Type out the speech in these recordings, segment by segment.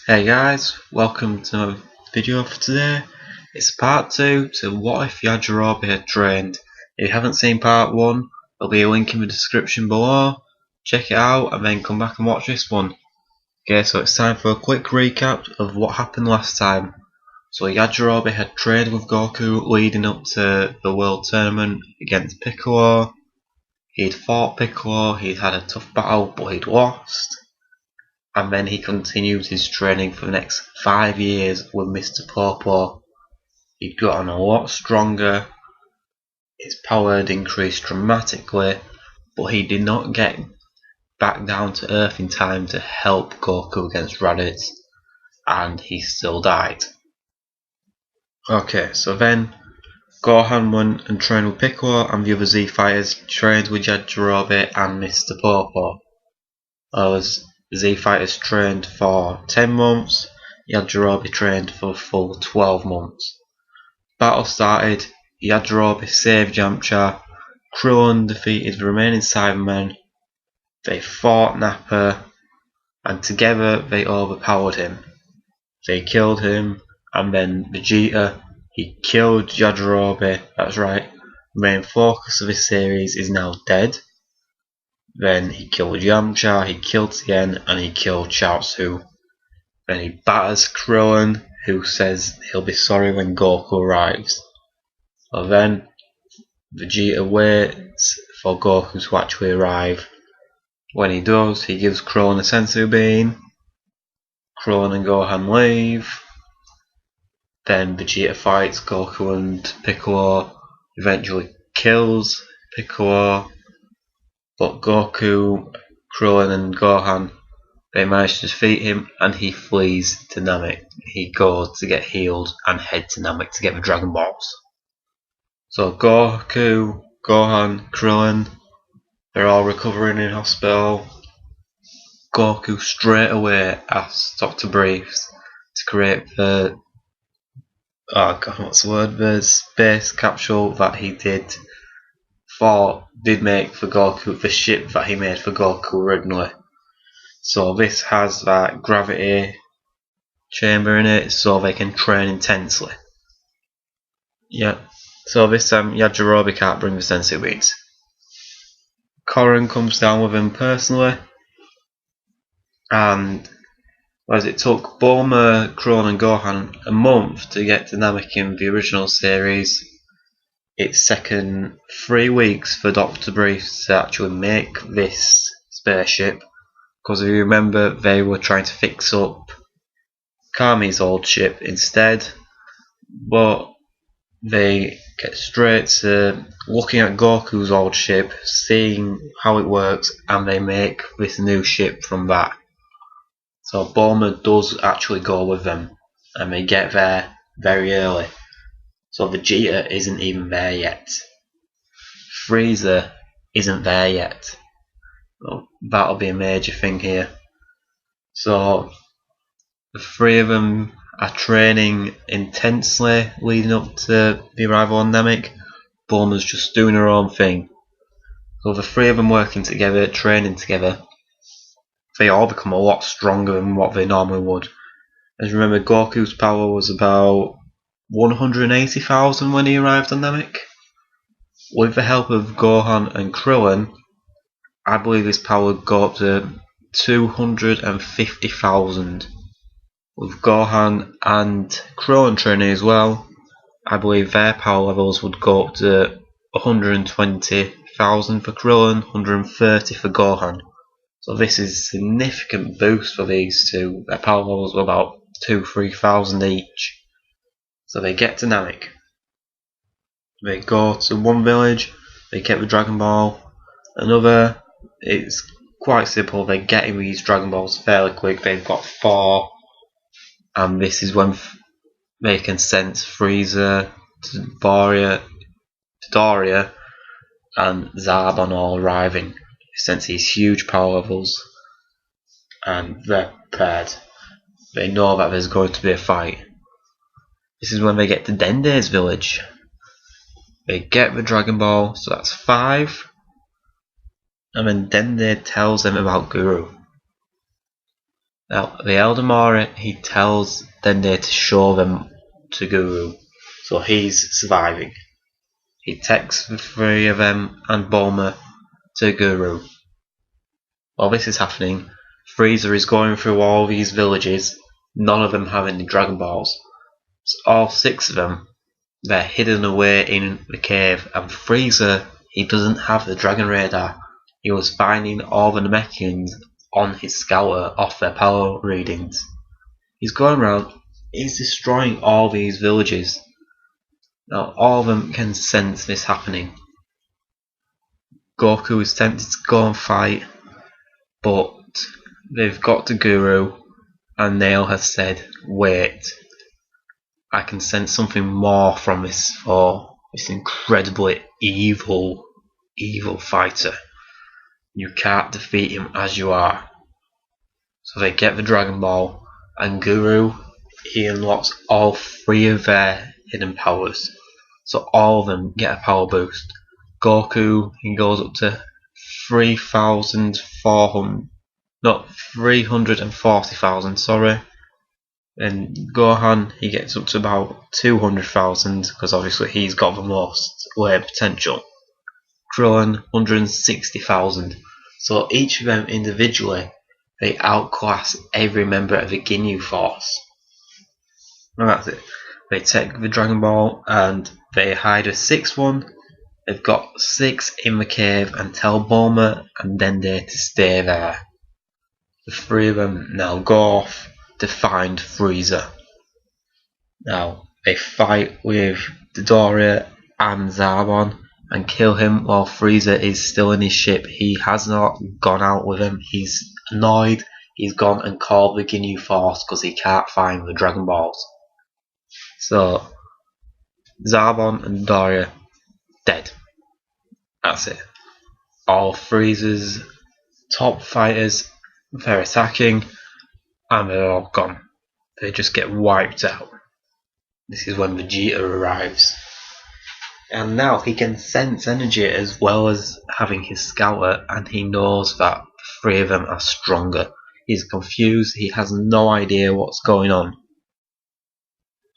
Hey guys, welcome to my video for today. It's part 2 to what if Yajirobe had trained. If you haven't seen part 1, there'll be a link in the description below. Check it out and then come back and watch this one. Okay, so it's time for a quick recap of what happened last time. So Yajirobe had trained with Goku leading up to the World Tournament against Piccolo. He'd fought Piccolo, he'd had a tough battle but he'd lost. And then he continued his training for the next 5 years with Mr. Popo. He'd gotten a lot stronger, his power had increased dramatically, but he did not get back down to Earth in time to help Goku against Raditz, and he still died. Okay, so then Gohan went and trained with Piccolo, and the other Z fighters trained with Yajirobe and Mr. Popo. The Z fighters trained for 10 months, Yajirobe trained for a full 12 months. Battle started, Yajirobe saved Yamcha, Krillin defeated the remaining Cybermen, they fought Nappa, and together they overpowered him. They killed him, and then Vegeta, he killed Yajirobe, that's right, the main focus of this series is now dead. Then he killed Yamcha, he killed Tien, and he killed Chaozu. Then he batters Krillin, who says he'll be sorry when Goku arrives. So then Vegeta waits for Goku to actually arrive. When he does, he gives Krillin a senzu bean. Krillin and Gohan leave. Then Vegeta fights Goku and Piccolo, eventually kills Piccolo. But Goku, Krillin and Gohan, they manage to defeat him and he flees to Namek. He goes to get healed and head to Namek to get the Dragon Balls. So Goku, Gohan, Krillin, they're all recovering in hospital. Goku straight away asks Dr. Briefs to create the the space capsule that he did make for Goku, the ship that he made for Goku originally. So this has that gravity chamber in it so they can train intensely. Yeah, so this time Yajirobe can't bring the senzu beans. Korin comes down with him personally, and whereas it took Bulma, Krillin and Gohan a month to get to Namek in the original series, it's taken 3 weeks for Dr. Briefs to actually make this spaceship, because if you remember they were trying to fix up Kami's old ship instead, but they get straight to looking at Goku's old ship, seeing how it works, and they make this new ship from that. So Bulma does actually go with them, and they get there very early. So Vegeta isn't even there yet. Frieza isn't there yet. Well, that'll be a major thing here. So the 3 of them are training intensely leading up to the arrival on Namek. Bulma's just doing her own thing. So the 3 of them working together, training together, they all become a lot stronger than what they normally would. As remember, Goku's power was about 180,000 when he arrived on Namek. With the help of Gohan and Krillin, I believe his power would go up to 250,000. With Gohan and Krillin training as well, I believe their power levels would go up to 120,000 for Krillin, 130 for Gohan. So this is a significant boost for these two. Their power levels were about 2,000-3,000 each. So they get to Namek. They go to one village, they get the Dragon Ball. Another, it's quite simple, they're getting these Dragon Balls fairly quick. They've got 4, and this is when they can sense Frieza, Doria, and Zarbon all arriving. They sense these huge power levels, and they're prepared. They know that there's going to be a fight. This is when they get to Dende's village. They get the Dragon Ball, so that's 5. And then Dende tells them about Guru. Now, the Elder Mora, he tells Dende to show them to Guru, so he's surviving. He takes the three of them and Bulma to Guru. While this is happening, Frieza is going through all these villages, none of them have any Dragon Balls. So all 6 of them, they're hidden away in the cave, and Frieza, he doesn't have the Dragon Radar. He was finding all the Namekians on his scouter off their power readings. He's going around, he's destroying all these villages. Now all of them can sense this happening. Goku is tempted to go and fight, but they've got to Guru, and Nail has said, wait, I can sense something more from this foe, this incredibly evil fighter. You can't defeat him as you are. So they get the Dragon Ball, and Guru, he unlocks all 3 of their hidden powers. So all of them get a power boost. Goku, he goes up to 340,000, sorry. And Gohan, he gets up to about 200,000, because obviously he's got the most layer potential. Krillin, 160,000. So each of them individually, they outclass every member of the Ginyu Force. And that's it. They take the Dragon Ball and they hide a 6th one. They've got 6 in the cave and tell Bulma and Dende to stay there. The 3 of them now go off to find Frieza. Now they fight with Dodoria and Zarbon and kill him while Frieza is still in his ship. He has not gone out with him. He's annoyed. He's gone and called the Ginyu Force because he can't find the Dragon Balls. So Zarbon and Dodoria dead. That's it. All Frieza's top fighters, they're attacking and they're all gone. They just get wiped out. This is when Vegeta arrives. And now he can sense energy as well as having his scouter, and he knows that 3 of them are stronger. He's confused, he has no idea what's going on.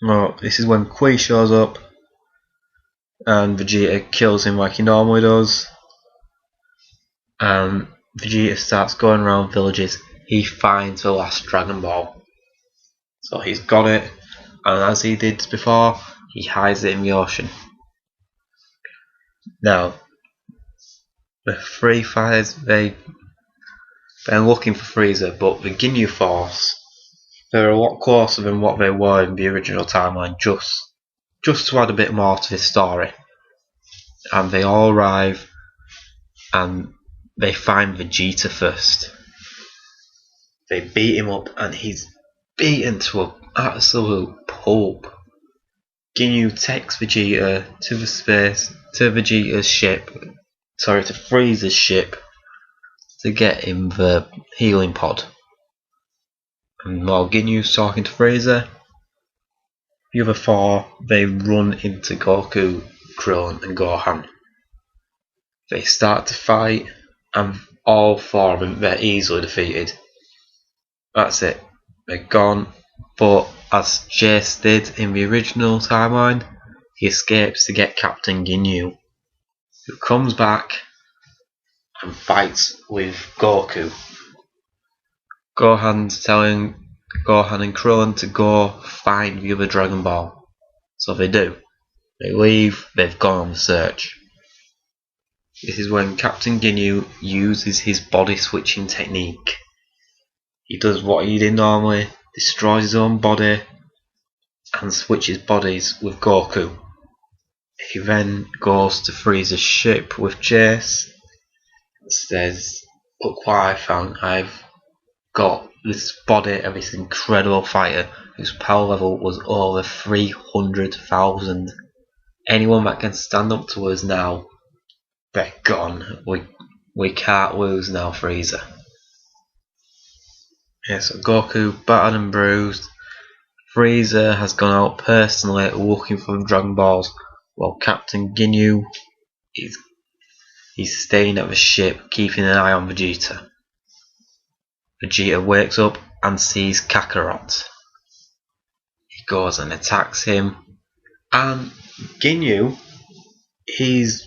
Well, this is when Kui shows up and Vegeta kills him like he normally does. And Vegeta starts going around villages. He finds the last Dragon Ball. So he's got it, and as he did before, he hides it in the ocean. Now, the 3 fighters, they're looking for Frieza, but the Ginyu Force, they're a lot closer than what they were in the original timeline, just to add a bit more to this story. And they all arrive, and they find Vegeta first. They beat him up, and he's beaten to an absolute pulp. Ginyu takes Vegeta to Vegeta's ship, to Frieza's ship, to get him the healing pod. And while Ginyu's talking to Frieza, the other 4, they run into Goku, Krillin and Gohan. They start to fight, and all 4 of them, they're easily defeated. That's it. They're gone. But as Jace did in the original timeline, he escapes to get Captain Ginyu, who comes back and fights with Goku. Gohan's telling Gohan and Krillin to go find the other Dragon Ball. So they do. They leave, they've gone on the search. This is when Captain Ginyu uses his body switching technique. He does what he did normally, destroys his own body and switches bodies with Goku. He then goes to Frieza's ship with Jace and says, look what I found, I've got this body of this incredible fighter whose power level was over 300,000. Anyone that can stand up to us now, they're gone. We can't lose now, Frieza. Yeah, so Goku battered and bruised. Frieza has gone out personally looking for the Dragon Balls, while Captain Ginyu he's staying at the ship, keeping an eye on Vegeta. Vegeta wakes up and sees Kakarot. He goes and attacks him, and Ginyu, he's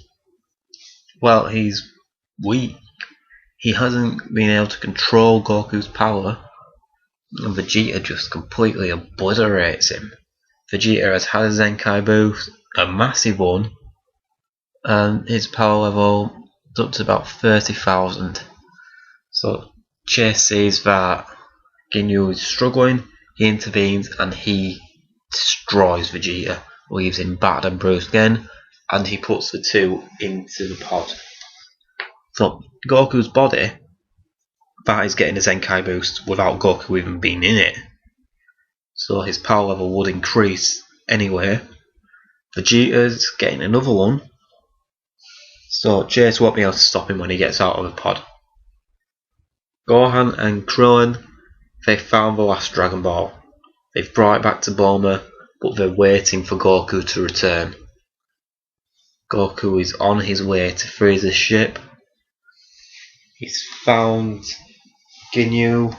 weak. He hasn't been able to control Goku's power, and Vegeta just completely obliterates him. Vegeta has had a Zenkai boost, a massive one, and his power level is up to about 30,000. So Chase sees that Ginyu is struggling, he intervenes and he destroys Vegeta, leaves him battered and bruised again, and he puts the two into the pod. So Goku's body, that is getting a Zenkai boost without Goku even being in it. So his power level would increase anyway. Vegeta's getting another one. So Chase won't be able to stop him when he gets out of the pod. Gohan and Krillin, they found the last Dragon Ball. They've brought it back to Bulma, but they're waiting for Goku to return. Goku is on his way to Frieza's ship. He's found Ginyu,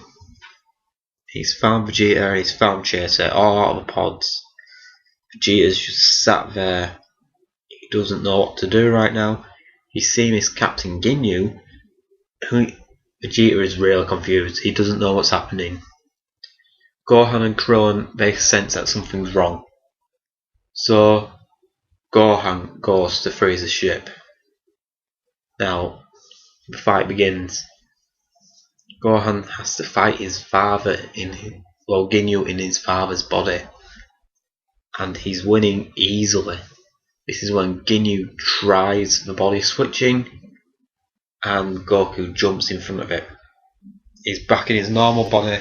he's found Vegeta, he's found Chaser, all out of the pods. Vegeta's just sat there. He doesn't know what to do right now. He's seen his Captain Ginyu, who Vegeta is really confused. He doesn't know what's happening. Gohan and Krillin, they sense that something's wrong. So Gohan goes to Frieza's ship. Now the fight begins. Gohan has to fight his father Ginyu in his father's body, and he's winning easily. This is when Ginyu tries the body switching, and Goku jumps in front of it. He's back in his normal body.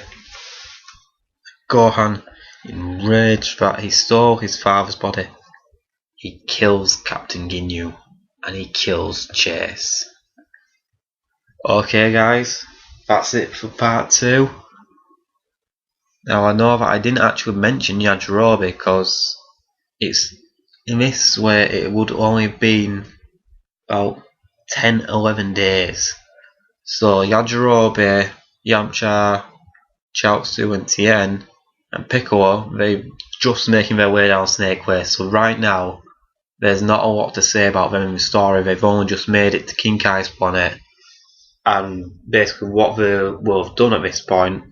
Gohan, enraged that he stole his father's body, he kills Captain Ginyu, and he kills Chase. Okay guys, that's it for part 2. Now I know that I didn't actually mention Yajirobe because it's in this way it would only have been about 10-11 days. So Yajirobe, Yamcha, Chaozu and Tien and Piccolo, they're just making their way down Snake Way. So right now there's not a lot to say about them in the story. They've only just made it to King Kai's planet, and basically what they will have done at this point,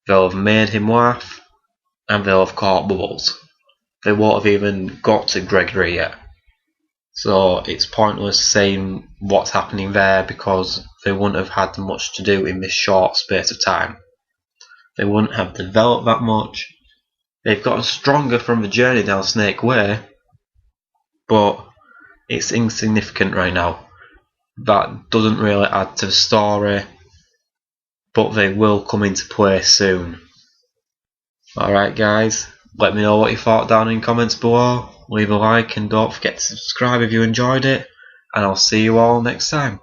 they'll have made him laugh and they'll have caught Bubbles. They won't have even got to Gregory yet. So it's pointless saying what's happening there because they wouldn't have had much to do in this short space of time. They wouldn't have developed that much. They've gotten stronger from the journey down Snake Way, but it's insignificant right now. That doesn't really add to the story, but they will come into play soon. Alright guys, let me know what you thought down in comments below. Leave a like and don't forget to subscribe if you enjoyed it, and I'll see you all next time.